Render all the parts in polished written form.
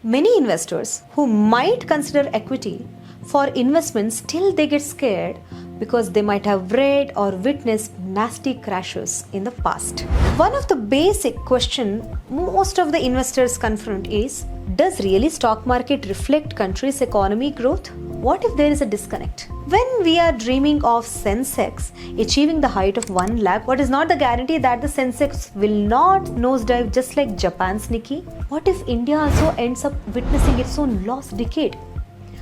Many investors who might consider equity for investments still they get scared because they might have read or witnessed nasty crashes in the past. One of the basic questions most of the investors confront is, does really stock market reflect country's economy growth? What if there is a disconnect? When we are dreaming of Sensex achieving the height of 1 lakh, what is not the guarantee that the Sensex will not nosedive just like Japan's Nikkei? What if India also ends up witnessing its own lost decade?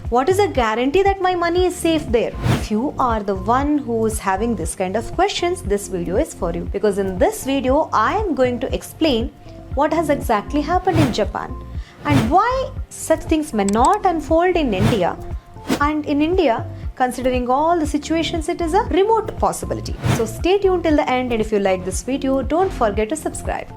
What is a guarantee that my money is safe there? If you are the one who is having this kind of questions, this video is for you. Because in this video, I am going to explain what has exactly happened in Japan and why such things may not unfold in India. And in India, considering all the situations, it is a remote possibility. So stay tuned till the end, and if you like this video, don't forget to subscribe.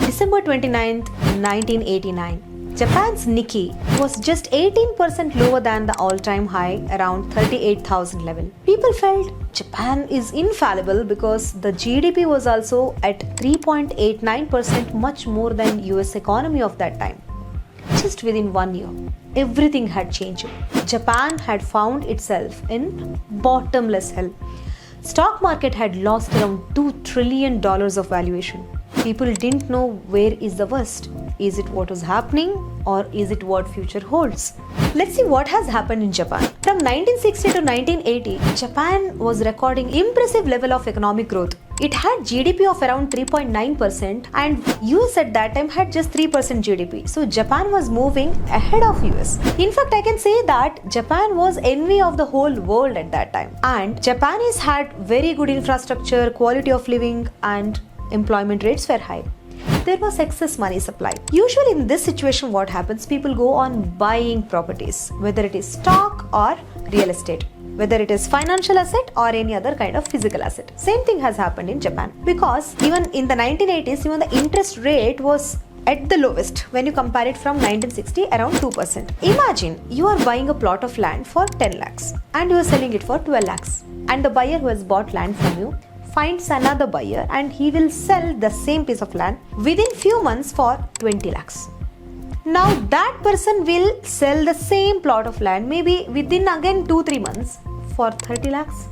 December 29th, 1989. Japan's Nikkei was just 18% lower than the all-time high around 38,000 level. People felt Japan is infallible because the GDP was also at 3.89%, much more than US economy of that time. Just within 1 year, everything had changed. Japan had found itself in bottomless hell. Stock market had lost around $2 trillion of valuation. People didn't know where is the worst. Is it what was happening or is it what future holds? Let's see what has happened in Japan. From 1960 to 1980, Japan was recording impressive level of economic growth. It had GDP of around 3.9% and US at that time had just 3% GDP. So Japan was moving ahead of US. In fact, I can say that Japan was envy of the whole world at that time. And Japanese had very good infrastructure, quality of living, and employment rates were high. There was excess money supply. Usually in this situation, what happens? People go on buying properties, whether it is stock or real estate, whether it is financial asset or any other kind of physical asset. Same thing has happened in Japan because even in the 1980s, even the interest rate was at the lowest when you compare it from 1960, around 2%. Imagine you are buying a plot of land for 10 lakhs and you are selling it for 12 lakhs, and the buyer who has bought land from you finds another buyer and he will sell the same piece of land within few months for 20 lakhs. Now that person will sell the same plot of land maybe within again 2-3 months for 30 lakhs.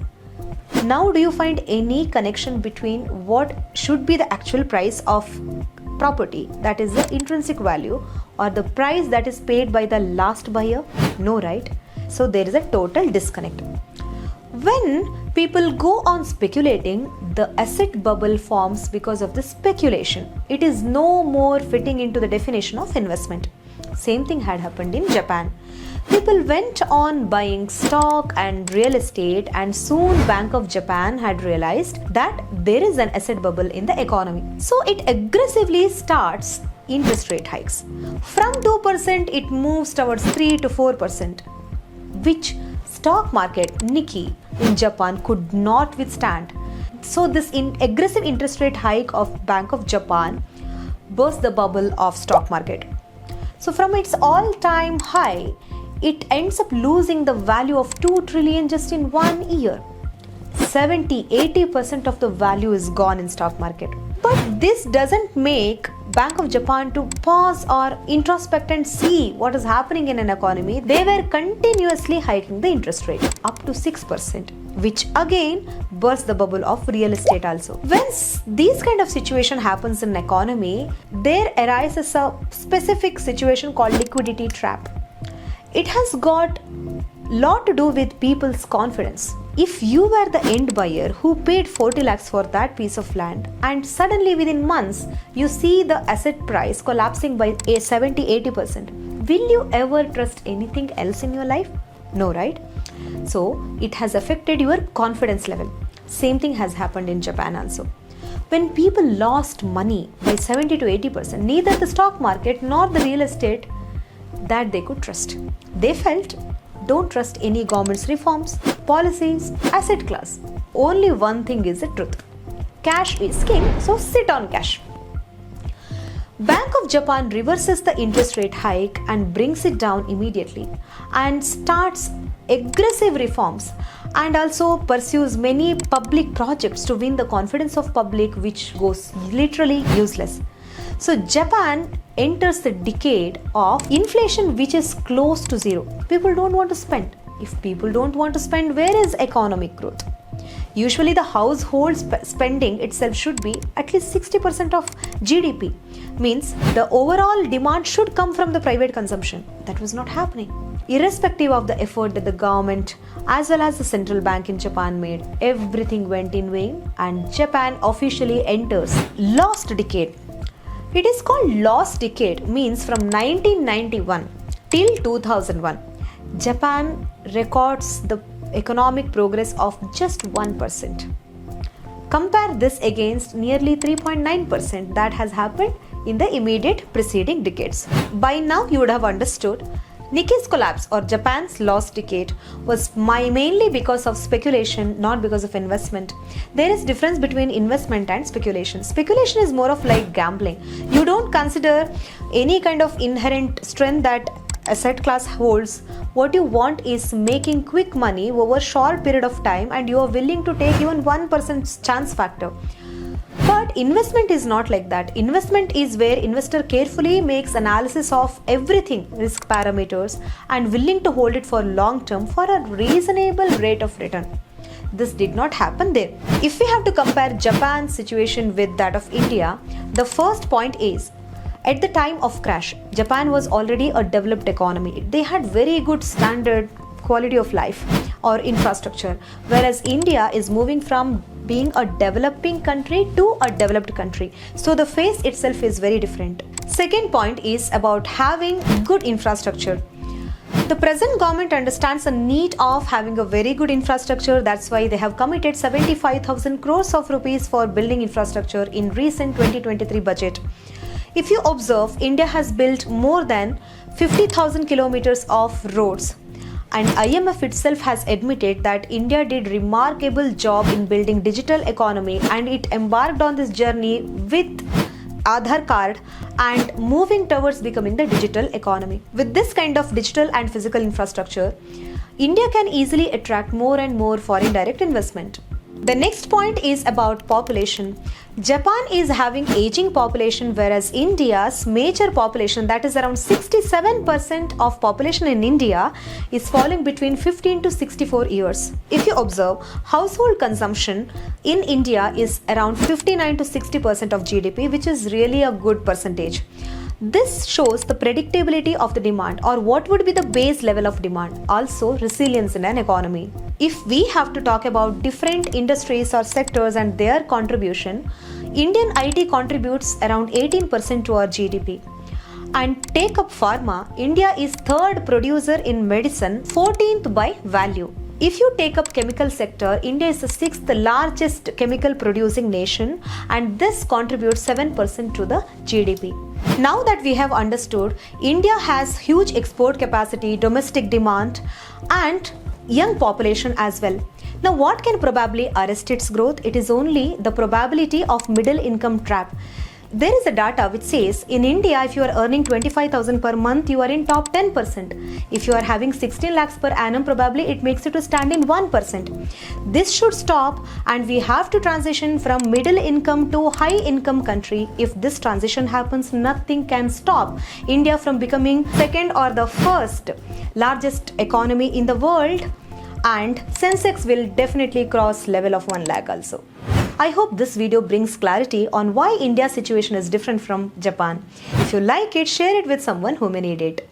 Now do you find any connection between what should be the actual price of property, that is the intrinsic value, or the price that is paid by the last buyer? No, right? So there is a total disconnect. When people go on speculating, the asset bubble forms because of the speculation. It is no more fitting into the definition of investment. Same thing had happened in Japan. People went on buying stock and real estate, and soon Bank of Japan had realized that there is an asset bubble in the economy. So it aggressively starts interest rate hikes. From 2% it moves towards 3 to 4%, which stock market Nikkei in Japan could not withstand. So this aggressive interest rate hike of Bank of Japan burst the bubble of stock market. So from its all-time high, it ends up losing the value of 2 trillion just in 1 year. 70-80% of the value is gone in stock market. But this doesn't make Bank of Japan to pause or introspect and see what is happening in an economy. They were continuously hiking the interest rate up to 6%, which again burst the bubble of real estate also. When these kind of situation happens in an economy, there arises a specific situation called liquidity trap. It has got lot to do with people's confidence. If you were the end buyer who paid 40 lakhs for that piece of land and suddenly within months you see the asset price collapsing by 70-80%, will you ever trust anything else in your life? No, right? So it has affected your confidence level. Same thing has happened in Japan also. When people lost money by 70-80%, neither the stock market nor the real estate that they could trust. They felt, don't trust any government's reforms, policies, asset class. Only one thing is the truth. Cash is king, so sit on cash. Bank of Japan reverses the interest rate hike and brings it down immediately and starts aggressive reforms and also pursues many public projects to win the confidence of public, which goes literally useless. So Japan enters the decade of inflation which is close to zero. People don't want to spend. If people don't want to spend, where is economic growth? Usually the household spending itself should be at least 60% of GDP. Means the overall demand should come from the private consumption. That was not happening. Irrespective of the effort that the government as well as the central bank in Japan made, everything went in vain and Japan officially enters lost decade. It is called lost decade means from 1991 till 2001. Japan records the economic progress of just 1%. Compare this against nearly 3.9% that has happened in the immediate preceding decades. By now you would have understood Nikkei's collapse or Japan's lost decade was mainly because of speculation, not because of investment. There is difference between investment and speculation. Speculation is more of like gambling. You don't consider any kind of inherent strength that asset class holds. What you want is making quick money over a short period of time and you are willing to take even 1% chance factor. But investment is not like that. Investment is where investor carefully makes analysis of everything, risk parameters, and willing to hold it for long term for a reasonable rate of return. This did not happen there. If we have to compare Japan's situation with that of India, the first point is at the time of crash, Japan was already a developed economy. They had very good standard quality of life or infrastructure, whereas India is moving from being a developing country to a developed country. So the phase itself is very different. Second point is about having good infrastructure. The present government understands the need of having a very good infrastructure. That's why they have committed 75,000 crores of rupees for building infrastructure in recent 2023 budget. If you observe, India has built more than 50,000 kilometers of roads. And IMF itself has admitted that India did remarkable job in building digital economy and it embarked on this journey with Aadhaar card and moving towards becoming the digital economy. With this kind of digital and physical infrastructure, India can easily attract more and more foreign direct investment. The next point is about population. Japan is having aging population, whereas India's major population, that is around 67% of population in India, is falling between 15 to 64 years. If you observe, household consumption in India is around 59 to 60% of GDP, which is really a good percentage. This shows the predictability of the demand or what would be the base level of demand, also resilience in an economy. If we have to talk about different industries or sectors and their contribution, Indian IT contributes around 18% to our GDP. And take up pharma, India is third producer in medicine, 14th by value. If you take up chemical sector, India is the sixth largest chemical producing nation and this contributes 7% to the GDP. Now that we have understood, India has huge export capacity, domestic demand and young population as well. Now what can probably arrest its growth? It is only the probability of middle income trap. There is a data which says in India, if you are earning 25,000 per month, you are in top 10%. If you are having 16 lakhs per annum, probably it makes you to stand in 1%. This should stop and we have to transition from middle income to high income country. If this transition happens, nothing can stop India from becoming second or the first largest economy in the world, and Sensex will definitely cross level of 1 lakh also. I hope this video brings clarity on why India's situation is different from Japan. If you like it, share it with someone who may need it.